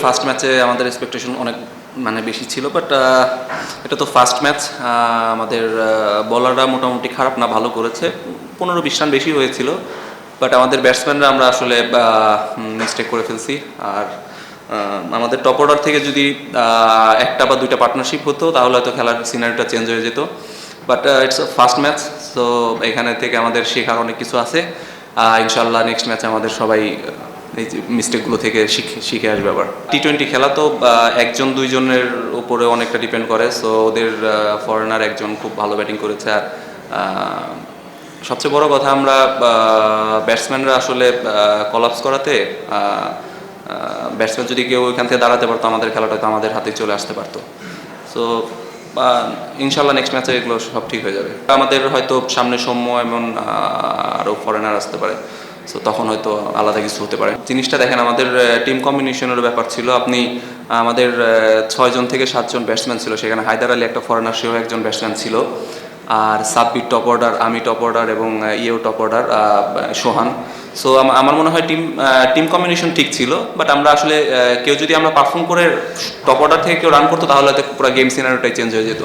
First ম্যাচে আমাদের expectation অনেক বেশি ছিল, বাট এটা তো ফার্স্ট ম্যাচ। আমাদের বলাররা মোটামুটি খারাপ না, ভালো করেছে। 15-20 রান বেশি হয়েছিল, বাট আমাদের ব্যাটসম্যানরা আমরা আসলে মিস্টেক করে ফেলছি। আর আমাদের টপ অর্ডার থেকে যদি একটা বা দুইটা পার্টনারশিপ হতো তাহলে হয়তো খেলার সিনারিটা চেঞ্জ হয়ে যেত। But its first match, so এখানে থেকে আমাদের শেখার অনেক কিছু আছে। ইনশাল্লাহ নেক্সট ম্যাচে আমাদের সবাই এই যে মিস্টেকগুলো থেকে শিখে আসবে। আবার টি-20 খেলা তো একজন দুইজনের উপরে অনেকটা ডিপেন্ড করে। সো ওদের ফরেনার একজন খুব ভালো ব্যাটিং করেছে। আর সবচেয়ে বড় কথা, আমরা ব্যাটসম্যানরা আসলে কলাপস করাতে ব্যাটসম্যান যদি কেউ ওইখান থেকে দাঁড়াতে পারতো, আমাদের খেলাটা হয়তো আমাদের হাতে চলে আসতে পারতো। সো ইনশাল্লাহ নেক্সট ম্যাচে এগুলো সব ঠিক হয়ে যাবে। আমাদের হয়তো সামনে সৌম্য এমন আরও ফরেনার আসতে পারে, সো তখন হয়তো আলাদা কিছু হতে পারে। জিনিসটা দেখেন, আমাদের টিম কম্বিনেশনের ব্যাপার ছিল। আপনি আমাদের 6 জন থেকে 7 জন ব্যাটসম্যান ছিল, সেখানে হায়দার আলী একটা ফরেনার, সেও একজন ব্যাটসম্যান ছিল। আর সাব্বির টপ অর্ডার, আমি টপ অর্ডার এবং ইয়েও টপ অর্ডার, সোহান। সো আমার মনে হয় টিম কম্বিনেশন ঠিক ছিল। বাট আমরা আসলে কেউ যদি আমরা পারফর্ম করে টপ অর্ডার থেকে কেউ রান করতো তাহলে হয়তো পুরো গেম সিনারিওটাই চেঞ্জ হয়ে যেত।